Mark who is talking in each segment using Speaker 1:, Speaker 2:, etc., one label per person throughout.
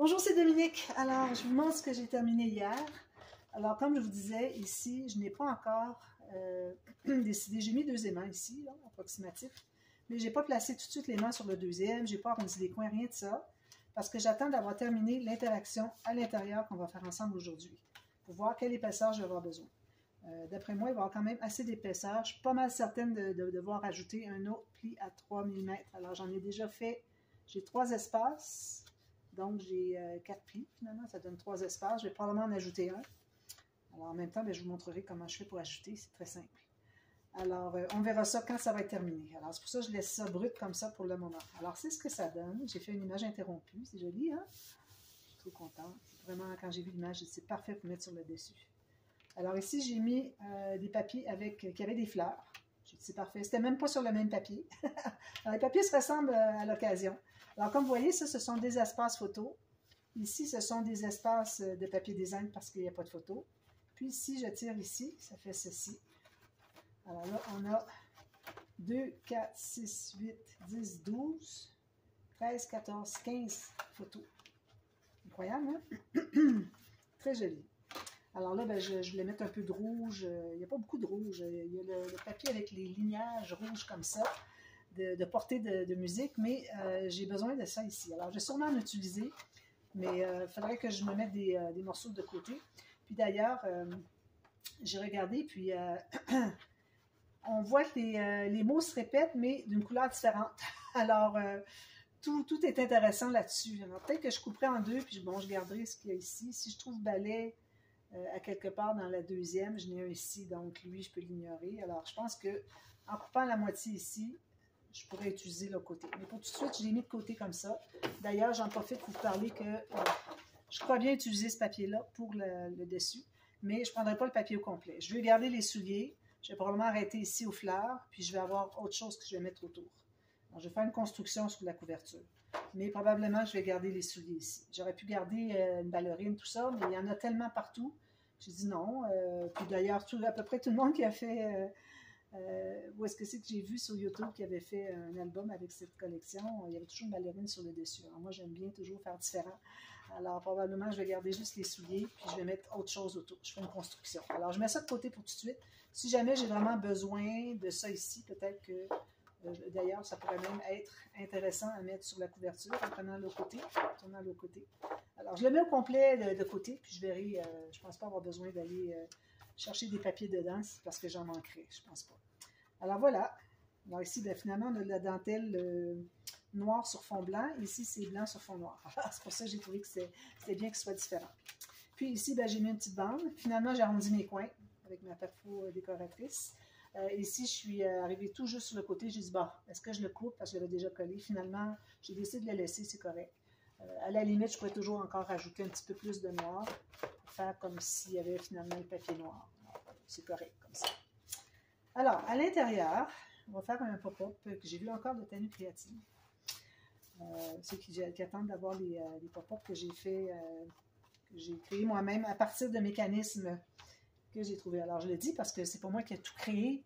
Speaker 1: Bonjour, c'est Dominique. Alors, je vous montre ce que j'ai terminé hier. Alors, comme je vous disais, ici, je n'ai pas encore décidé. J'ai mis 2 aimants ici, là, approximatifs, mais je n'ai pas placé tout de suite l'aimant sur le deuxième. Je n'ai pas arrondi les coins, rien de ça, parce que j'attends d'avoir terminé l'interaction à l'intérieur qu'on va faire ensemble aujourd'hui, pour voir quelle épaisseur je vais avoir besoin. D'après moi, il va y avoir quand même assez d'épaisseur. Je suis pas mal certaine de devoir ajouter un autre pli à 3 mm. Alors, j'en ai déjà fait, j'ai 3 espaces. Donc, j'ai 4 plis, finalement, ça donne 3 espaces. Je vais probablement en ajouter un. Alors, en même temps, je vous montrerai comment je fais pour ajouter. C'est très simple. Alors, on verra ça quand ça va être terminé. Alors, c'est pour ça que je laisse ça brut comme ça pour le moment. Alors, c'est ce que ça donne. J'ai fait une image interrompue. C'est joli, hein? Je suis trop contente. Vraiment, quand j'ai vu l'image, c'est parfait pour mettre sur le dessus. Alors, ici, j'ai mis des papiers qui avaient des fleurs. J'ai dit, c'est parfait. C'était même pas sur le même papier. Alors, les papiers se ressemblent à l'occasion. Alors, comme vous voyez, ça, ce sont des espaces photos. Ici, ce sont des espaces de papier design parce qu'il n'y a pas de photo. Puis ici, je tire ici, ça fait ceci. Alors là, on a 2, 4, 6, 8, 10, 12, 13, 14, 15 photos. Incroyable, hein? Très joli. Alors là, je voulais mettre un peu de rouge. Il n'y a pas beaucoup de rouge. Il y a le papier avec les lignages rouges comme ça. De portée de musique, mais j'ai besoin de ça ici. Alors, je vais sûrement en utiliser, mais il faudrait que je me mette des morceaux de côté. Puis d'ailleurs, j'ai regardé, puis on voit que les mots se répètent, mais d'une couleur différente. Alors, tout est intéressant là-dessus. Alors, peut-être que je couperai en deux, puis bon, je garderai ce qu'il y a ici. Si je trouve balai à quelque part dans la deuxième, je n'ai un ici, donc lui, je peux l'ignorer. Alors, je pense que en coupant la moitié ici, je pourrais utiliser le côté. Mais pour tout de suite, je l'ai mis de côté comme ça. D'ailleurs, j'en profite pour vous parler que je crois bien utiliser ce papier-là pour le dessus, mais je ne prendrai pas le papier au complet. Je vais garder les souliers. Je vais probablement arrêter ici aux fleurs, puis je vais avoir autre chose que je vais mettre autour. Alors, je vais faire une construction sur la couverture. Mais probablement, je vais garder les souliers ici. J'aurais pu garder une ballerine, tout ça, mais il y en a tellement partout. J'ai dit non. Puis d'ailleurs, à peu près tout le monde qui a fait... où est-ce que c'est que j'ai vu sur YouTube qui avait fait un album avec cette collection, il y avait toujours une ballerine sur le dessus. Alors moi, j'aime bien toujours faire différent. Alors probablement, je vais garder juste les souliers, puis je vais mettre autre chose autour. Je fais une construction. Alors, je mets ça de côté pour tout de suite. Si jamais j'ai vraiment besoin de ça ici, peut-être que, d'ailleurs, ça pourrait même être intéressant à mettre sur la couverture en prenant l'autre côté, en tournant l'autre côté. Alors, je le mets au complet de côté, puis je verrai, je ne pense pas avoir besoin d'aller chercher des papiers dedans parce que j'en manquerai, je ne pense pas. Alors voilà. Alors ici, finalement, on a de la dentelle noire sur fond blanc. Ici, c'est blanc sur fond noir. C'est pour ça que j'ai trouvé que c'était bien que ce soit différent. Puis ici, j'ai mis une petite bande. Finalement, j'ai arrondi mes coins avec ma perfo décoratrice. Ici, je suis arrivée tout juste sur le côté. J'ai dit, est-ce que je le coupe parce que je l'avais déjà collé? Finalement, j'ai décidé de le laisser, c'est correct. À la limite, je pourrais toujours encore rajouter un petit peu plus de noir pour faire comme s'il y avait finalement le papier noir. C'est correct comme ça. Alors, à l'intérieur, on va faire un pop-up que j'ai vu encore de Tenue Créative. Ceux qui attendent d'avoir les pop-up que j'ai fait, que j'ai créé moi-même à partir de mécanismes que j'ai trouvés. Alors, je le dis parce que c'est pas moi qui ai tout créé.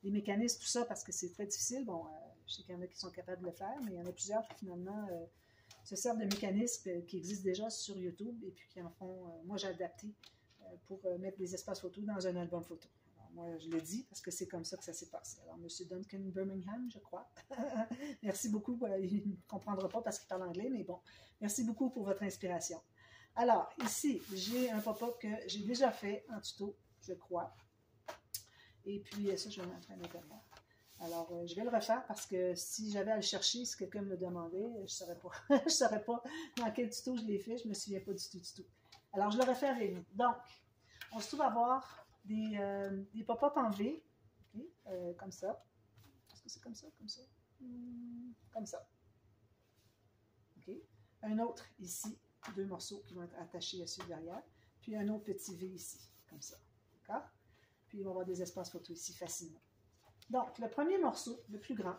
Speaker 1: Les mécanismes, tout ça, parce que c'est très difficile. Bon, je sais qu'il y en a qui sont capables de le faire, mais il y en a plusieurs qui, finalement, se servent de mécanismes qui existent déjà sur YouTube et puis qui en font... moi, j'ai adapté pour mettre des espaces photos dans un album photo. Alors, moi, je le dis parce que c'est comme ça que ça s'est passé. Alors, M. Duncan Birmingham, je crois. Merci beaucoup. Il ne comprendra pas parce qu'il parle anglais, mais bon. Merci beaucoup pour votre inspiration. Alors, ici, j'ai un pop-up que j'ai déjà fait en tuto, je crois. Et puis, ça, je vais mettre à l'intérieur. Alors, je vais le refaire parce que si j'avais à le chercher, si quelqu'un me le demandait, je ne saurais pas. Je ne saurais pas dans quel tuto je l'ai fait. Je ne me souviens pas du tout. Alors, je le refais avec vous. Donc, on se trouve à avoir des pop-up en V, okay? Comme ça. Est-ce que c'est comme ça? Comme ça? Comme ça. Okay? Un autre ici, 2 morceaux qui vont être attachés à celui derrière. Puis un autre petit V ici, comme ça. D'accord? Puis, il va y avoir des espaces photos ici facilement. Donc, le premier morceau, le plus grand.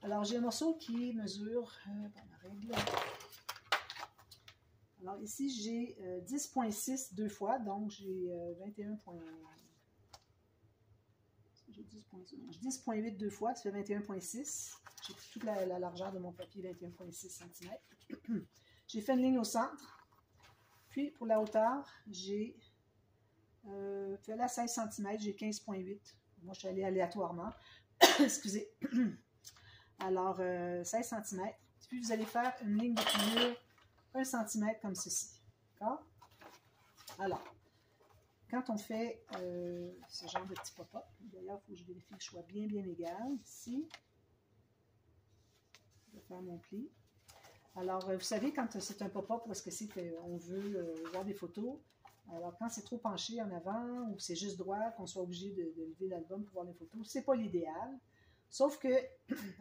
Speaker 1: Alors, j'ai un morceau qui mesure, ma règle. Alors, ici, j'ai 10,6 deux fois, donc j'ai 21,5. j'ai 10,8 deux fois, ça fait 21,6. J'ai pris toute la largeur de mon papier, 21,6 cm. J'ai fait une ligne au centre. Puis, pour la hauteur, j'ai fait là 16 cm, j'ai 15,8. Moi, je suis allée aléatoirement. Excusez. Alors, 16 cm. Puis, vous allez faire une ligne de pliure 1 cm comme ceci. D'accord? Alors, quand on fait ce genre de petit pop-up, d'ailleurs, il faut que je vérifie que je sois bien égal ici. Je vais faire mon pli. Alors, vous savez, quand c'est un pop-up, parce que c'est qu'on veut voir des photos, alors quand c'est trop penché en avant ou c'est juste droit, qu'on soit obligé de lever l'album pour voir les photos, c'est pas l'idéal. Sauf que,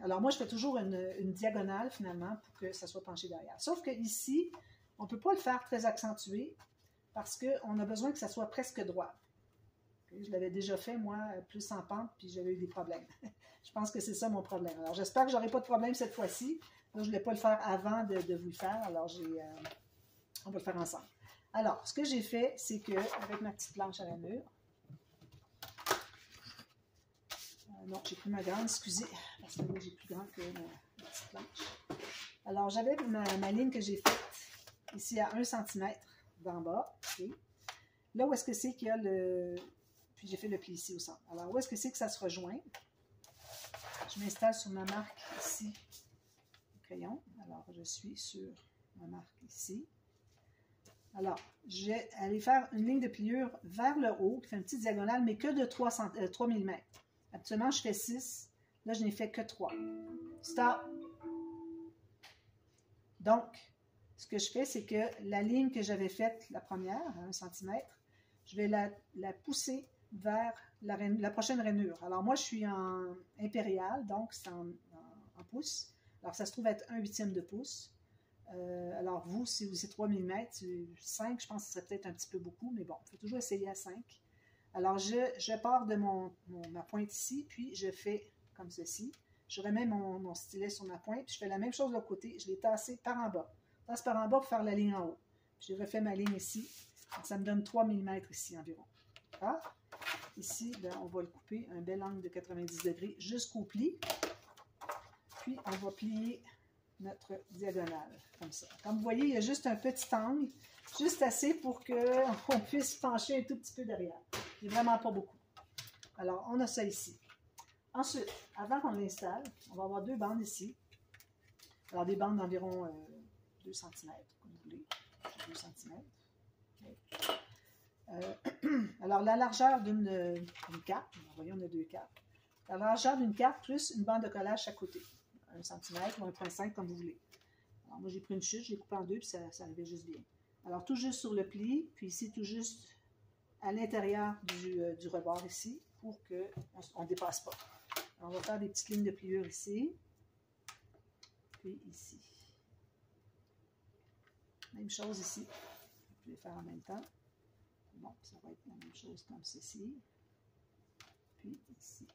Speaker 1: alors moi, je fais toujours une diagonale finalement pour que ça soit penché derrière. Sauf que ici, on ne peut pas le faire très accentué parce qu'on a besoin que ça soit presque droit. Je l'avais déjà fait, moi, plus en pente, puis j'avais eu des problèmes. Je pense que c'est ça mon problème. Alors, j'espère que je n'aurai pas de problème cette fois-ci. Moi, je ne voulais pas le faire avant de vous le faire, alors on va le faire ensemble. Alors, ce que j'ai fait, c'est que, avec ma petite planche à ramure, non, j'ai pris ma grande, excusez, parce que moi, j'ai plus grand que ma petite planche. Alors, j'avais ma ligne que j'ai faite ici à 1 cm d'en bas. Okay. Là, où est-ce que c'est qu'il y a le... Puis j'ai fait le pli ici au centre. Alors, où est-ce que c'est que ça se rejoint? Je m'installe sur ma marque ici, au crayon. Alors, je suis sur ma marque ici. Alors, je vais aller faire une ligne de pliure vers le haut, qui fait une petite diagonale, mais que de 3 mm. Actuellement, je fais 6. Là, je n'ai fait que 3. Stop! Donc, ce que je fais, c'est que la ligne que j'avais faite, la première, à 1 cm, je vais la pousser vers la prochaine rainure. Alors, moi, je suis en impérial, donc c'est en pouces. Alors, ça se trouve être 1/8 de pouce. Alors, vous, si vous êtes 3 mm, 5, je pense que ce serait peut-être un petit peu beaucoup, mais bon, il faut toujours essayer à 5. Alors, je pars de ma pointe ici, puis je fais comme ceci. Je remets mon stylet sur ma pointe, puis je fais la même chose de l'autre côté. Je l'ai tassé par en bas. Je tasse par en bas pour faire la ligne en haut. Puis je refais ma ligne ici. Donc, ça me donne 3 mm ici environ. Ah. Ici, ben, on va le couper un bel angle de 90 degrés jusqu'au pli. Puis, on va plier notre diagonale, comme ça. Comme vous voyez, il y a juste un petit angle, juste assez pour qu'on puisse pencher un tout petit peu derrière. Il n'y a vraiment pas beaucoup. Alors, on a ça ici. Ensuite, avant qu'on l'installe, on va avoir 2 bandes ici. Alors, des bandes d'environ 2 cm, comme vous voulez. 2 cm. Okay. Alors, la largeur d'une carte, voyons, on a 2 cartes. La largeur d'une carte plus une bande de collage à côté. 1 cm ou 1,5 comme vous voulez. Alors, moi, j'ai pris une chute, je l'ai coupé en 2, puis ça arrivait juste bien. Alors, tout juste sur le pli, puis ici, tout juste à l'intérieur du rebord ici, pour qu'on ne dépasse pas. Alors, on va faire des petites lignes de pliure ici, puis ici. Même chose ici. Je vais faire en même temps. Bon, ça va être la même chose comme ceci. Puis ici.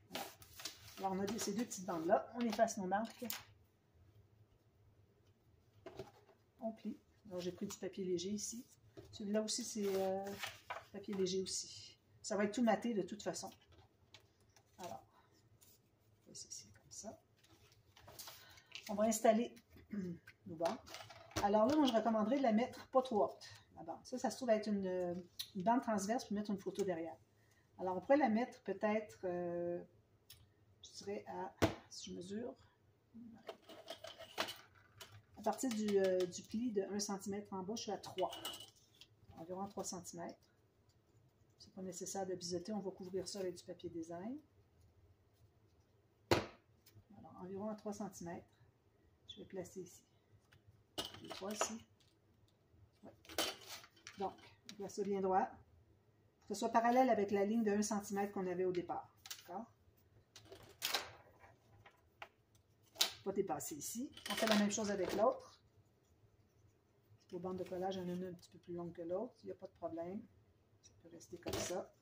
Speaker 1: Voilà. Alors, on a ces 2 petites bandes-là. On efface nos marques. On plie. Alors, j'ai pris du papier léger ici. Celui-là aussi, c'est papier léger aussi. Ça va être tout maté de toute façon. Alors, on fait ceci comme ça. On va installer nos bandes. Alors là, moi, je recommanderais de la mettre pas trop haute, la bande. Ça se trouve être une bande transverse pour mettre une photo derrière. Alors, on pourrait la mettre peut-être, je dirais, si je mesure, à partir du pli de 1 cm en bas, je suis à 3. Environ 3 cm. C'est pas nécessaire de biseauter, on va couvrir ça avec du papier design. Alors, environ à 3 cm, je vais placer ici. Je vais voir ici. Ouais. Donc, on place ça bien droit. Que ce soit parallèle avec la ligne de 1 cm qu'on avait au départ. D'accord? Pas dépasser ici. On fait la même chose avec l'autre. Vos bandes de collage, il y en a une un petit peu plus longue que l'autre. Il n'y a pas de problème. Ça peut rester comme ça.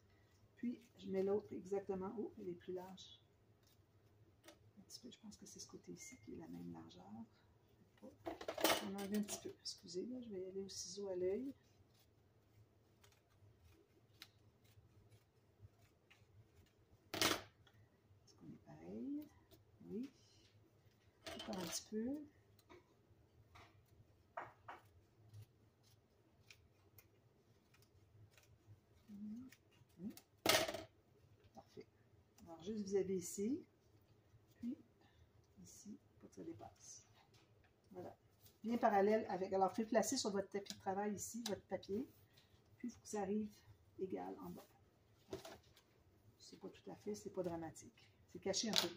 Speaker 1: Puis, je mets l'autre exactement. Oh, elle est plus large. Un petit peu, je pense que c'est ce côté ici qui est la même largeur. On enlève un petit peu. Excusez, là, je vais y aller au ciseau à l'œil. Encore un petit peu. Parfait. Alors, juste vis-à-vis ici, puis ici, pour que ça dépasse. Voilà. Bien parallèle avec. Alors, vous pouvez placer sur votre tapis de travail ici, votre papier, puis il faut que ça arrive égal en bas. C'est pas tout à fait, c'est pas dramatique. C'est caché un peu.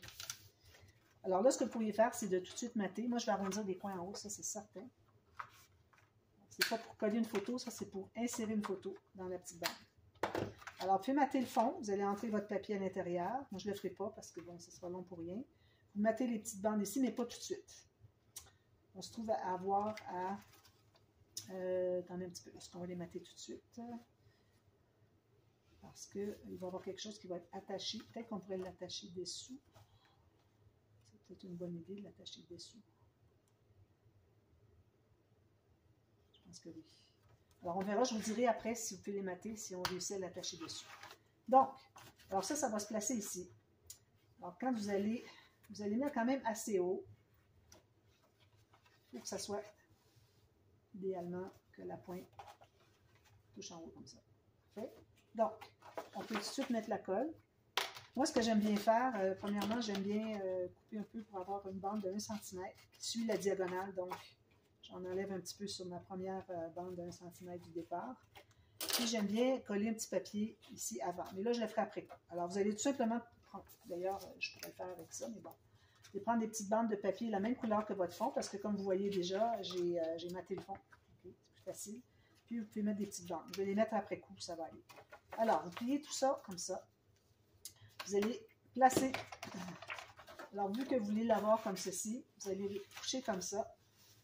Speaker 1: Alors là, ce que vous pourriez faire, c'est de tout de suite mater. Moi, je vais arrondir des points en haut, ça c'est certain. C'est pas pour coller une photo, ça c'est pour insérer une photo dans la petite bande. Alors, vous pouvez mater le fond, vous allez entrer votre papier à l'intérieur. Moi, je ne le ferai pas parce que bon, ce sera long pour rien. Vous matez les petites bandes ici, mais pas tout de suite. On se trouve à avoir à... attendez un petit peu, est-ce qu'on va les mater tout de suite? Parce qu'il va y avoir quelque chose qui va être attaché. Peut-être qu'on pourrait l'attacher dessous. C'est peut-être une bonne idée de l'attacher dessous. Je pense que oui. Alors, on verra, je vous dirai après si vous pouvez les mater, si on réussit à l'attacher dessus. Donc, alors ça va se placer ici. Alors, quand vous allez mettre quand même assez haut. Il faut que ça soit idéalement que la pointe touche en haut comme ça. Parfait. Donc, on peut tout de suite mettre la colle. Moi, ce que j'aime bien faire, premièrement, j'aime bien couper un peu pour avoir une bande de 1 cm qui suit la diagonale. Donc, j'en enlève un petit peu sur ma première bande de 1 cm du départ. Puis, j'aime bien coller un petit papier ici avant. Mais là, je le ferai après. Alors, vous allez tout simplement prendre, d'ailleurs, je pourrais le faire avec ça, mais bon. Vous allez prendre des petites bandes de papier la même couleur que votre fond, parce que comme vous voyez déjà, j'ai maté le fond. Okay? C'est plus facile. Puis, vous pouvez mettre des petites bandes. Je vais les mettre après coup, ça va aller. Alors, vous pliez tout ça comme ça. Vous allez placer, alors vu que vous voulez l'avoir comme ceci, vous allez le coucher comme ça.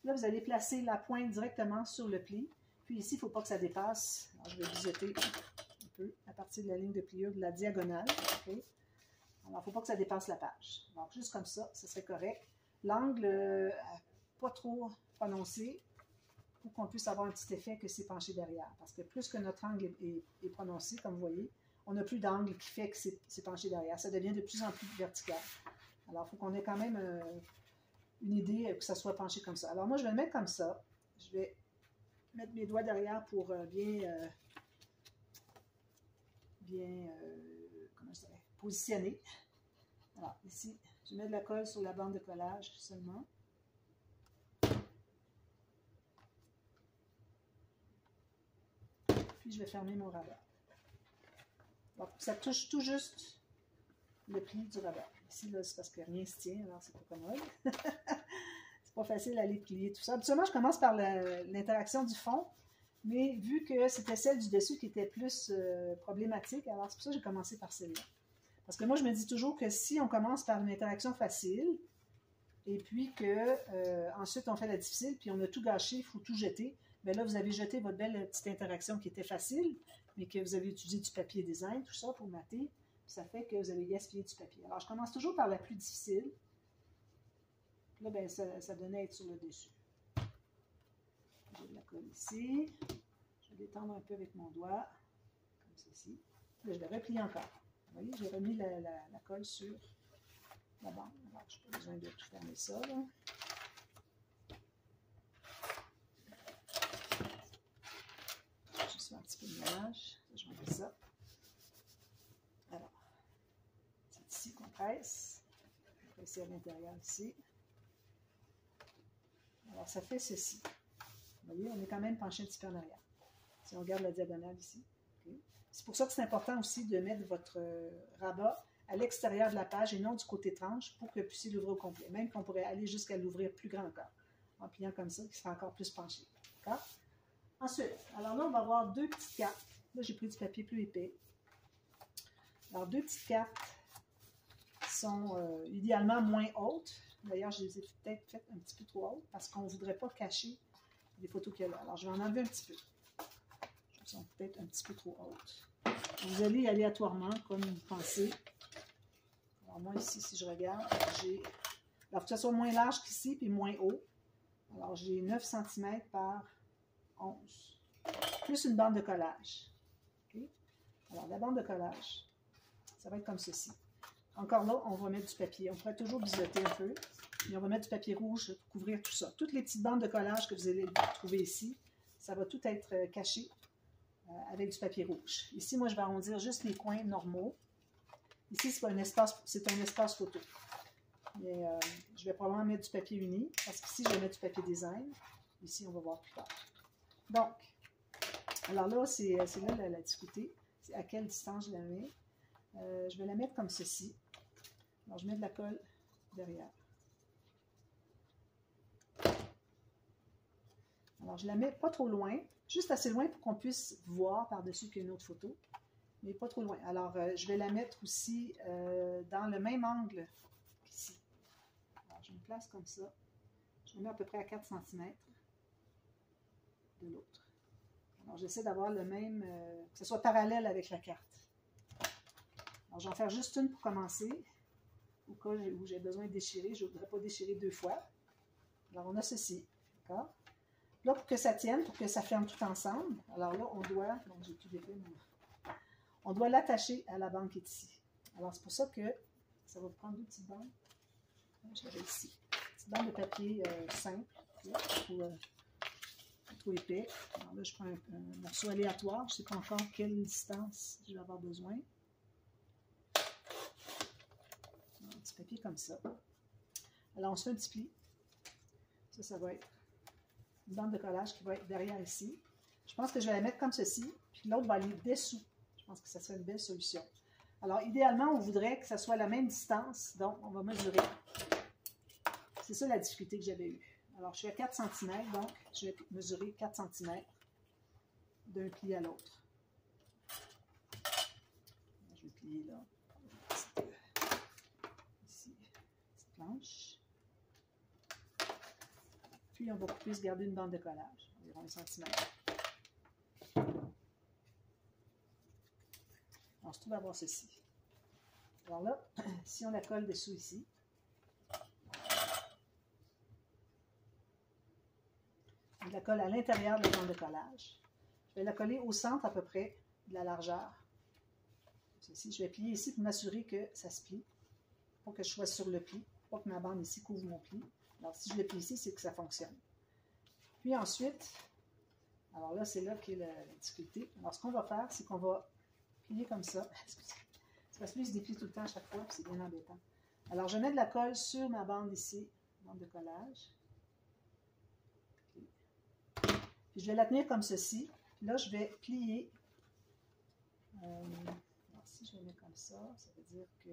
Speaker 1: Là, vous allez placer la pointe directement sur le pli. Puis ici, il ne faut pas que ça dépasse. Alors, je vais biseauter un peu à partir de la ligne de pliure de la diagonale. Okay? Alors, il ne faut pas que ça dépasse la page. Donc, juste comme ça, ce serait correct. L'angle, pas trop prononcé, pour qu'on puisse avoir un petit effet que c'est penché derrière. Parce que plus que notre angle est prononcé, comme vous voyez, on n'a plus d'angle qui fait que c'est penché derrière. Ça devient de plus en plus vertical. Alors, il faut qu'on ait quand même une idée que ça soit penché comme ça. Alors, moi, je vais le mettre comme ça. Je vais mettre mes doigts derrière pour comment je dirais, positionner. Alors, ici, je mets de la colle sur la bande de collage seulement. Puis, je vais fermer mon rabat. Donc, ça touche tout juste le pli du rabat. Ici, là, c'est parce que rien ne se tient, alors c'est pas commode. C'est pas facile à aller plier tout ça. Habituellement, je commence par l'interaction du fond, mais vu que c'était celle du dessus qui était plus problématique, alors c'est pour ça que j'ai commencé par celle-là. Parce que moi, je me dis toujours que si on commence par une interaction facile, et puis que ensuite on fait la difficile, puis on a tout gâché, il faut tout jeter, bien là, vous avez jeté votre belle petite interaction qui était facile, mais que vous avez utilisé du papier design, tout ça, pour mater, puis ça fait que vous avez gaspillé du papier. Alors, je commence toujours par la plus difficile. Là, bien, ça donnait à être sur le dessus. J'ai de la colle ici. Je vais l'étendre un peu avec mon doigt, comme ceci. Là, je vais replier encore. Vous voyez, j'ai remis la colle sur la bande. Alors, je n'ai pas besoin de tout fermer ça, là. Juste un petit peu de mélange. Je vais enlever ça. Alors, c'est ici qu'on presse. On va presser à l'intérieur ici. Alors, ça fait ceci. Vous voyez, on est quand même penché un petit peu en arrière. Si on regarde la diagonale ici. Okay. C'est pour ça que c'est important aussi de mettre votre rabat à l'extérieur de la page et non du côté tranche pour que vous puissiez l'ouvrir au complet. Même qu'on pourrait aller jusqu'à l'ouvrir plus grand encore. En pliant comme ça, qui sera encore plus penché. D'accord? Ensuite, alors là, on va avoir deux petites cartes. Là, j'ai pris du papier plus épais. Alors, deux petites cartes sont idéalement moins hautes. D'ailleurs, je les ai peut-être faites un petit peu trop hautes parce qu'on ne voudrait pas cacher les photos qu'il y a là. Alors, je vais en enlever un petit peu. Elles sont peut-être un petit peu trop hautes. Vous allez aléatoirement, comme vous pensez. Alors, moi, ici, si je regarde, j'ai... Alors, que ce soit moins large qu'ici, puis moins haut. Alors, j'ai 9 cm par 11. Plus une bande de collage. Okay? Alors, la bande de collage, ça va être comme ceci. Encore là, on va mettre du papier. On pourrait toujours biseauter un peu. Et on va mettre du papier rouge pour couvrir tout ça. Toutes les petites bandes de collage que vous allez trouver ici, ça va tout être caché avec du papier rouge. Ici, moi, je vais arrondir juste les coins normaux. Ici, c'est un espace photo. Mais je vais probablement mettre du papier uni, parce qu'ici, je vais mettre du papier design. Ici, on va voir plus tard. Donc, alors là, c'est là la difficulté. C'est à quelle distance je la mets. Je vais la mettre comme ceci. Alors, je mets de la colle derrière. Alors, je la mets pas trop loin, juste assez loin pour qu'on puisse voir par-dessus qu'il y a une autre photo, mais pas trop loin. Alors, je vais la mettre aussi dans le même angle qu'ici. Alors, je me place comme ça. Je la mets à peu près à 4 cm de l'autre. Alors, j'essaie d'avoir le même, que ce soit parallèle avec la carte. Alors, je vais en faire juste une pour commencer, au cas où j'ai besoin de déchirer. Je ne voudrais pas déchirer 2 fois. Alors, on a ceci, d'accord? Là, pour que ça tienne, pour que ça ferme tout ensemble, alors là, on doit, donc j'ai tout défait, on doit l'attacher à la bande qui est ici. Alors, c'est pour ça que ça va prendre 2 petites bandes. Je l'avais ici. Une petite bande de papier simple, là, pas trop épais. Alors là, je prends un morceau aléatoire. Je ne sais pas encore quelle distance je vais avoir besoin. Un petit papier comme ça. Alors, on se fait un petit pli. Ça va être une bande de collage qui va être derrière ici. Je pense que je vais la mettre comme ceci, puis l'autre va aller dessous. Je pense que ça serait une belle solution. Alors, idéalement, on voudrait que ça soit la même distance, donc on va mesurer. C'est ça la difficulté que j'avais eue. Alors, je suis à 4 cm, donc je vais mesurer 4 cm d'un pli à l'autre. Je vais plier là. Ici, petite planche. Puis, on va couper se garder une bande de collage, environ 1 cm. On se trouve à avoir ceci. Alors là, si on la colle dessous ici, on la colle à l'intérieur de la bande de collage. Je vais la coller au centre à peu près de la largeur. Ceci, je vais plier ici pour m'assurer que ça se plie, pour que je sois sur le pli, pas que ma bande ici couvre mon pli. Alors, si je le plie ici, c'est que ça fonctionne. Puis ensuite, alors là, c'est là qu'est la difficulté. Alors, ce qu'on va faire, c'est qu'on va plier comme ça. C'est parce que lui, il se déplie tout le temps à chaque fois, puis c'est bien embêtant. Alors, je mets de la colle sur ma bande ici, bande de collage. Puis, je vais la tenir comme ceci. Puis là, je vais plier. Alors, si je le mets comme ça veut dire que...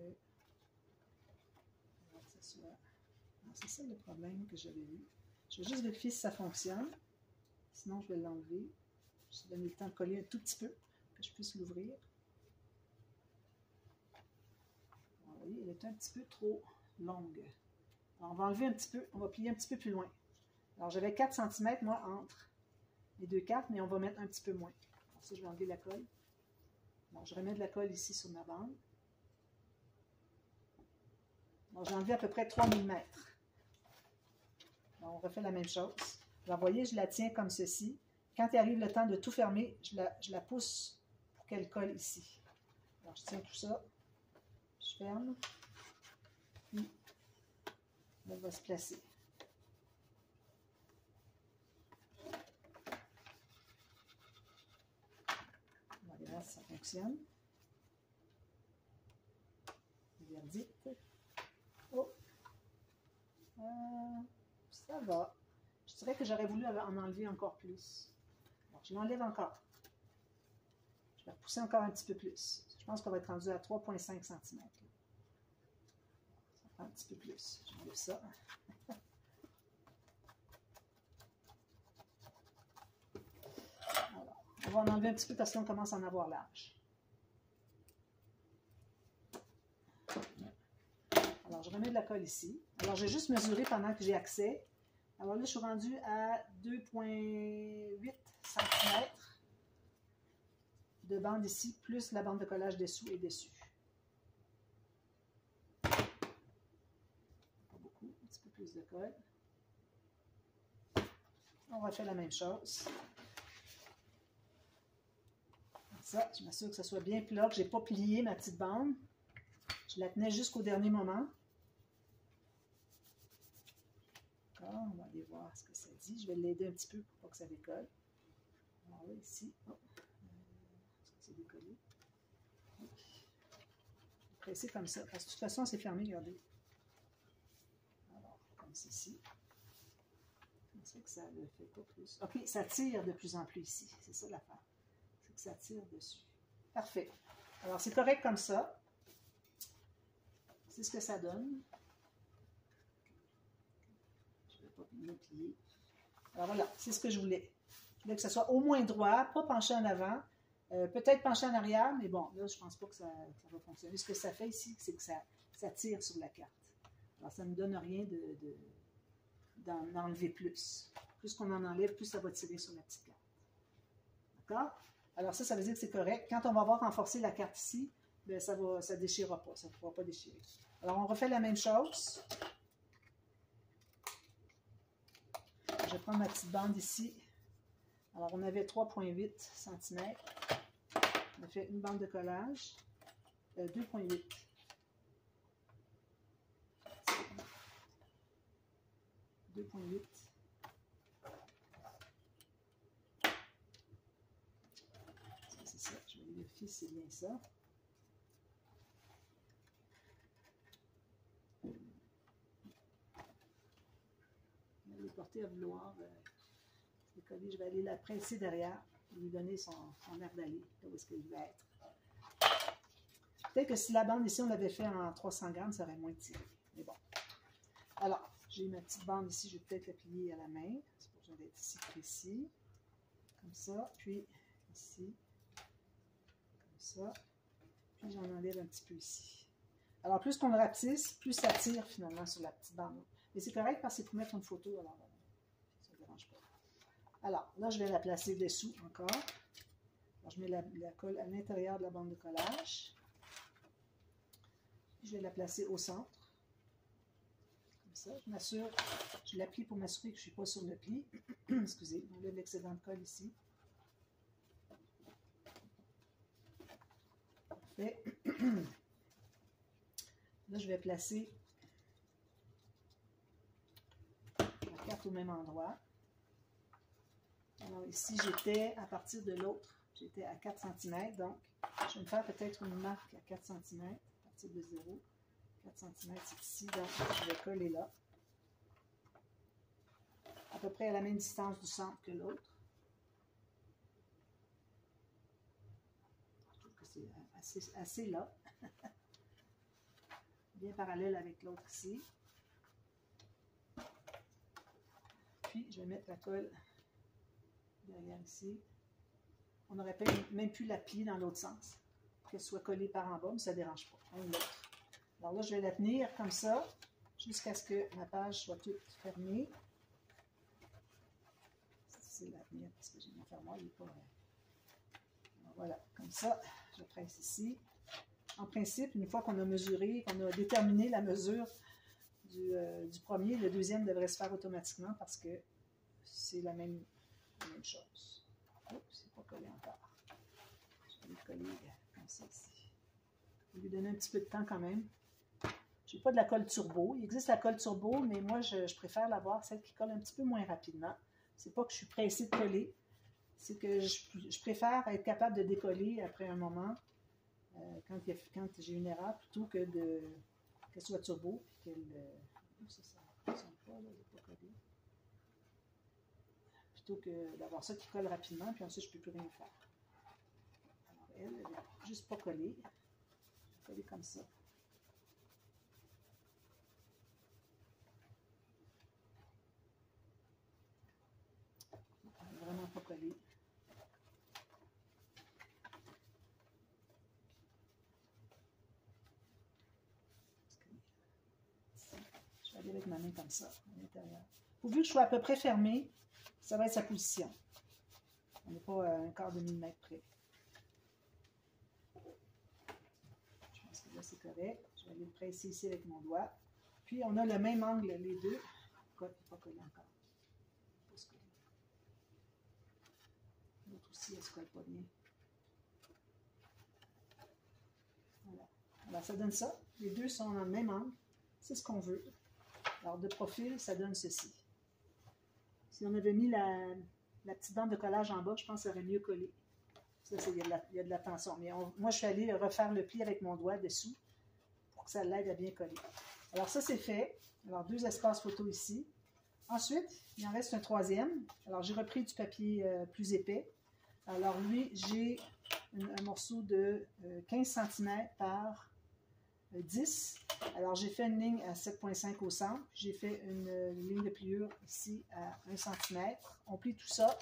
Speaker 1: C'est ça le problème que j'avais eu. Je vais juste vérifier si ça fonctionne. Sinon, je vais l'enlever. Je vais donner le temps de coller un tout petit peu, que je puisse l'ouvrir. Vous voyez, elle est un petit peu trop longue. Alors, on va enlever un petit peu, on va plier un petit peu plus loin. Alors, j'avais 4 cm, moi, entre les deux cartes, mais on va mettre un petit peu moins. Alors, ça, je vais enlever la colle. Alors, je remets de la colle ici sur ma bande. Alors, j'ai enlevé à peu près 3 mm. Alors, on refait la même chose. Alors, vous voyez, je la tiens comme ceci. Quand il arrive le temps de tout fermer, je la pousse pour qu'elle colle ici. Alors, je tiens tout ça. Je ferme. Puis, elle va se placer. On va aller voir si ça fonctionne. Verdict. Oh! Ça va. Je dirais que j'aurais voulu en enlever encore plus. Alors, je l'enlève encore. Je vais repousser encore un petit peu plus. Je pense qu'on va être rendu à 3,5 cm. Ça prend un petit peu plus. J'enlève ça. Alors, on va en enlever un petit peu parce qu'on commence à en avoir large. Alors, je remets de la colle ici. Alors, j'ai juste mesuré pendant que j'ai accès. Alors là, je suis rendue à 2,8 cm de bande ici, plus la bande de collage dessous et dessus. Pas beaucoup, un petit peu plus de colle. On refait la même chose. Comme ça, je m'assure que ça soit bien plat, que je n'ai pas plié ma petite bande. Je Je la tenais jusqu'au dernier moment. D'accord, on va aller voir ce que ça dit. Je vais l'aider un petit peu pour pas que ça décolle. Alors là, ici, oh. Est-ce que c'est décollé? Oui. Presser comme ça, parce que de toute façon, c'est fermé, regardez. Alors, comme ceci. C'est que ça ne le fait pas plus. OK, ça tire de plus en plus ici. C'est ça l'affaire. C'est que ça tire dessus. Parfait. Alors, c'est correct comme ça. C'est ce que ça donne. Je ne vais pas le plier. Alors voilà, c'est ce que je voulais. Je voulais que ça soit au moins droit, pas penché en avant. Peut-être penché en arrière, mais bon, là, je ne pense pas que ça va fonctionner. Ce que ça fait ici, c'est que ça tire sur la carte. Alors, ça ne me donne rien d'en enlever plus. Plus qu'on en enlève, plus ça va tirer sur la petite carte. D'accord? Alors ça veut dire que c'est correct. Quand on va avoir renforcé la carte ici, bien, ça ne déchirera pas. Ça ne pourra pas déchirer. Alors, on refait la même chose. Je vais prendre ma petite bande ici. Alors, on avait 3,8 cm. On a fait une bande de collage. 2,8. C'est ça. Je vais vérifier si c'est bien ça. Je vais porter à vouloir décoller. Je vais aller la presser derrière et lui donner son air d'aller, là où est-ce qu'il va être. Peut-être que si la bande ici, on l'avait fait en 300 grammes, ça aurait moins tiré. Mais bon. Alors, j'ai ma petite bande ici, je vais peut-être la plier à la main. C'est pour que j'en être ici précis. Comme ça. Puis ici. Comme ça. Puis j'en enlève un petit peu ici. Alors, plus qu'on le rapetisse, plus ça tire finalement sur la petite bande. Mais c'est correct parce que c'est pour mettre une photo. Alors, ça ne dérange pas. Alors, là, je vais la placer dessous encore. Alors, je mets la colle à l'intérieur de la bande de collage. Je vais la placer au centre. Comme ça, je m'assure, je l'appuie pour m'assurer que je ne suis pas sur le pli. Excusez, on enlève l'excédent de colle ici. Parfait. Là, je vais placer la carte au même endroit. Alors ici, j'étais à partir de l'autre, j'étais à 4 cm. Donc, je vais me faire peut-être une marque à 4 cm, à partir de 0. 4 cm, c'est ici, donc je vais coller là. À peu près à la même distance du centre que l'autre. Je trouve que c'est assez là. Bien parallèle avec l'autre ici. Puis, je vais mettre la colle derrière ici. On n'aurait même pu la plier dans l'autre sens, qu'elle soit collée par en bas, mais ça ne dérange pas. Un ou l'autre. Alors là, je vais la tenir comme ça, jusqu'à ce que ma page soit toute fermée. C'est la tenir parce que j'ai mon fermoir, il n'est pas. Alors voilà, comme ça, je presse ici. En principe, une fois qu'on a mesuré, qu'on a déterminé la mesure du premier, le deuxième devrait se faire automatiquement parce que c'est la même chose. Oh, c'est pas collé encore. Je vais le coller comme ça ici. Je vais lui donner un petit peu de temps quand même. Je n'ai pas de la colle turbo. Il existe la colle turbo, mais moi, je préfère l'avoir, celle qui colle un petit peu moins rapidement. C'est pas que je suis pressée de coller, c'est que je préfère être capable de décoller après un moment, quand j'ai une erreur, plutôt que qu'elle soit turbo, puis qu'elle... ça ne fonctionne pas, là, pas collé. Plutôt que d'avoir ça qui colle rapidement, puis ensuite, je ne peux plus rien faire. Alors, elle n'est juste pas collée. Je vais coller comme ça. Elle n'est vraiment pas collée. Je vais aller avec ma main comme ça, à l'intérieur. Pourvu que je sois à peu près fermée, ça va être sa position. On n'est pas à un quart de millimètre près. Je pense que là, c'est correct. Je vais aller le presser ici avec mon doigt. Puis, on a le même angle, les deux. Pourquoi il n'est pas collé encore? L'autre aussi, elle ne se colle pas bien. Voilà. Alors, ça donne ça. Les deux sont dans le même angle. C'est ce qu'on veut. Alors, de profil, ça donne ceci. Si on avait mis la petite bande de collage en bas, je pense que ça aurait mieux collé. Ça, il y a de la tension. Mais moi, je suis allée refaire le pli avec mon doigt dessous pour que ça l'aide à bien coller. Alors, ça, c'est fait. Alors, 2 espaces photo ici. Ensuite, il en reste un troisième. Alors, j'ai repris du papier plus épais. Alors, lui, j'ai un morceau de 15 cm par 10. Alors, j'ai fait une ligne à 7,5 au centre. J'ai fait une ligne de pliure ici à 1 cm. On plie tout ça.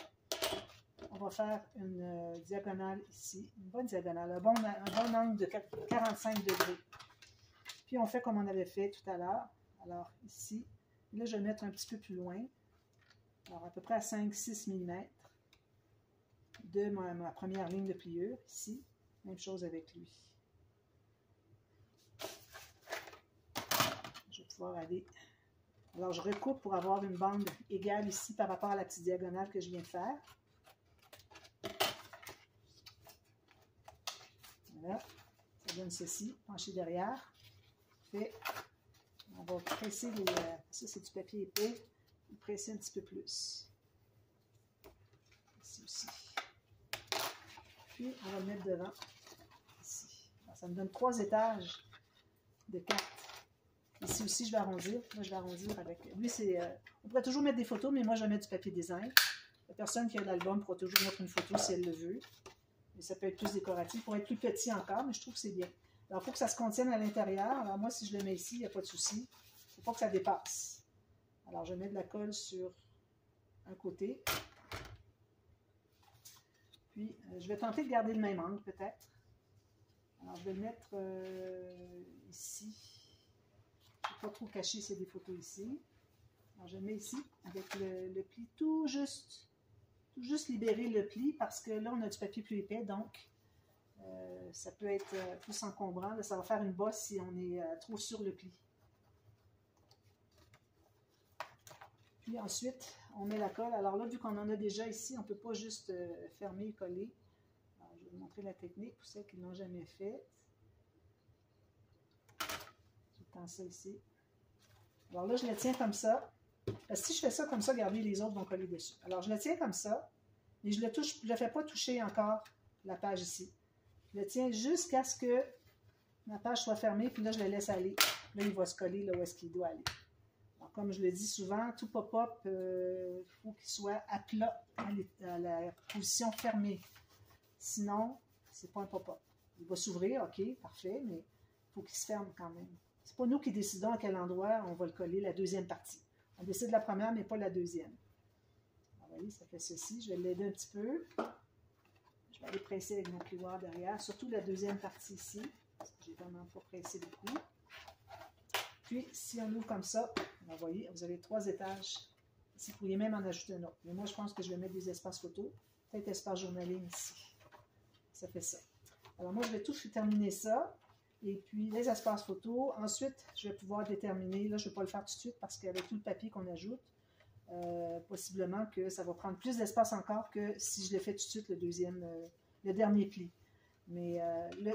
Speaker 1: On va faire une diagonale ici. Une bonne diagonale. Un bon angle de 45 degrés. Puis, on fait comme on avait fait tout à l'heure. Alors, ici, là, je vais le mettre un petit peu plus loin. Alors, à peu près à 5-6 mm de ma première ligne de pliure, ici. Même chose avec lui. Je vais pouvoir aller... Alors, je recoupe pour avoir une bande égale ici par rapport à la petite diagonale que je viens de faire. Voilà. Ça donne ceci, penché derrière. Fait. On va presser les... ça, c'est du papier épais. On va presser un petit peu plus. Ici aussi. Puis, on va le mettre devant. Ici. Alors, ça me donne 3 étages de cartes. Ici aussi, je vais arrondir. Là, je vais arrondir avec... Lui, c'est... on pourrait toujours mettre des photos, mais moi, je vais mettre du papier design. La personne qui a l'album pourra toujours mettre une photo si elle le veut. Mais ça peut être plus décoratif. Pour être plus petit encore, mais je trouve que c'est bien. Alors, il faut que ça se contienne à l'intérieur. Alors, moi, si je le mets ici, il n'y a pas de souci. Il ne faut pas que ça dépasse. Alors, je mets de la colle sur un côté. Puis, je vais tenter de garder le même angle, peut-être. Alors, je vais le mettre ici. Je ne vais pas trop cacher s'il y a des photos ici. Alors, je le mets ici, avec le pli tout juste libérer le pli, parce que là, on a du papier plus épais, donc ça peut être plus encombrant. Là, ça va faire une bosse si on est trop sur le pli. Puis ensuite, on met la colle. Alors là, vu qu'on en a déjà ici, on ne peut pas juste fermer et coller. Alors, je vais vous montrer la technique pour ceux qui ne l'ont jamais fait. Je tends ça ici. Alors là, je le tiens comme ça. Parce que si je fais ça comme ça, regardez, les autres vont coller dessus. Alors, je le tiens comme ça, mais je ne le fais pas toucher encore la page ici. Je le tiens jusqu'à ce que ma page soit fermée, puis là, je le laisse aller. Là, il va se coller là où est-ce qu'il doit aller. Alors, comme je le dis souvent, tout pop-up, il faut qu'il soit à plat, à la position fermée. Sinon, c'est pas un pop-up. Il va s'ouvrir, ok, parfait, mais il faut qu'il se ferme quand même. C'est pas nous qui décidons à quel endroit on va le coller, la deuxième partie. On décide la première, mais pas la deuxième. Alors, vous voyez, ça fait ceci. Je vais l'aider un petit peu. Je vais aller presser avec mon plioir derrière, surtout la deuxième partie ici, parce que j'ai vraiment pas pressé beaucoup. Puis, si on ouvre comme ça, vous voyez, vous avez 3 étages. Ici, vous pourriez même en ajouter un autre. Mais moi, je pense que je vais mettre des espaces photos. Peut-être espace journaling ici. Ça fait ça. Alors, moi, je vais tout terminer ça. Et puis, les espaces photos. Ensuite, je vais pouvoir déterminer, là, je ne vais pas le faire tout de suite parce qu'avec tout le papier qu'on ajoute, possiblement que ça va prendre plus d'espace encore que si je l'ai fait tout de suite le dernier pli. Mais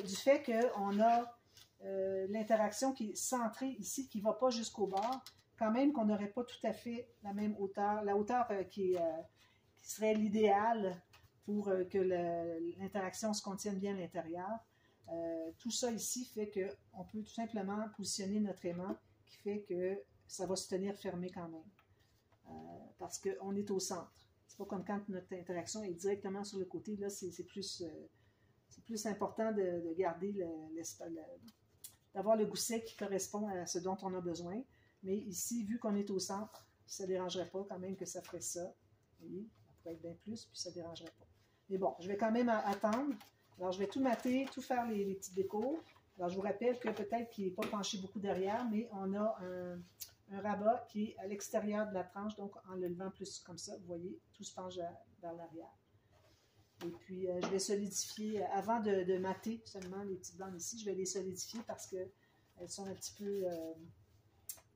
Speaker 1: du fait qu'on a l'interaction qui est centrée ici, qui ne va pas jusqu'au bord, quand même qu'on n'aurait pas tout à fait la même hauteur, la hauteur qui serait l'idéal pour que l'interaction se contienne bien à l'intérieur. Tout ça ici fait qu'on peut tout simplement positionner notre aimant qui fait que ça va se tenir fermé quand même. Parce qu'on est au centre. C'est pas comme quand notre interaction est directement sur le côté. Là, c'est plus important de garder d'avoir le gousset qui correspond à ce dont on a besoin. Mais ici, vu qu'on est au centre, ça ne dérangerait pas quand même que ça ferait ça. Vous voyez, ça pourrait être bien plus, puis ça ne dérangerait pas. Mais bon, je vais quand même attendre. Alors, je vais tout mater, tout faire les petites décos. Alors, je vous rappelle que peut-être qu'il n'est pas penché beaucoup derrière, mais on a un rabat qui est à l'extérieur de la tranche, donc en le levant plus comme ça, vous voyez, tout se penche vers l'arrière. Et puis, je vais solidifier, avant de mater seulement les petites bandes ici, je vais les solidifier parce qu'elles sont un petit peu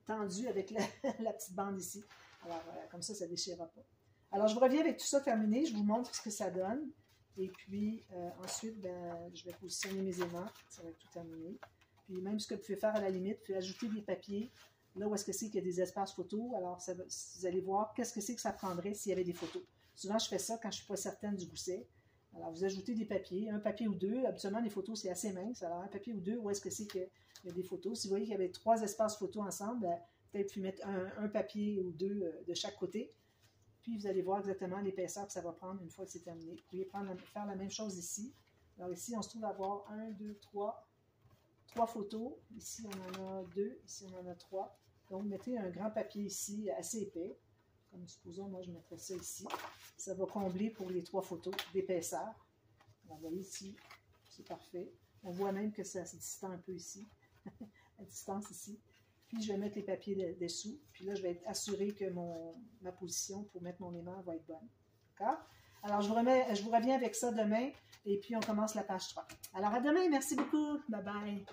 Speaker 1: tendues avec la petite bande ici. Alors, comme ça ne déchirera pas. Alors, je vous reviens avec tout ça terminé, je vous montre ce que ça donne. Et puis, ensuite, je vais positionner mes aimants, ça va être tout terminé. Puis même ce que vous pouvez faire à la limite, vous pouvez ajouter des papiers, là où est-ce que c'est qu'il y a des espaces photos. Alors, vous allez voir qu'est-ce que c'est que ça prendrait s'il y avait des photos. Souvent, je fais ça quand je ne suis pas certaine du gousset. Alors, vous ajoutez des papiers, un papier ou deux. Habituellement, les photos, c'est assez mince. Alors, un papier ou deux, où est-ce que c'est qu'il y a des photos. Si vous voyez qu'il y avait 3 espaces photos ensemble, peut-être puis mettre un papier ou deux de chaque côté. Puis, vous allez voir exactement l'épaisseur que ça va prendre une fois que c'est terminé. Vous pouvez faire la même chose ici. Alors, ici, on se trouve à avoir 1, 2, 3 photos. Ici, on en a 2. Ici, on en a 3. Donc, mettez un grand papier ici, assez épais. Comme supposons, moi, je mettrais ça ici. Ça va combler pour les 3 photos d'épaisseur. Vous voyez ici, c'est parfait. On voit même que ça se distend un peu ici, à distance ici. Puis, je vais mettre les papiers dessous. Puis là, je vais être assurée que ma position pour mettre mon aimant va être bonne. D'accord? Alors, je vous reviens avec ça demain. Et puis, on commence la page 3. Alors, à demain. Merci beaucoup. Bye bye.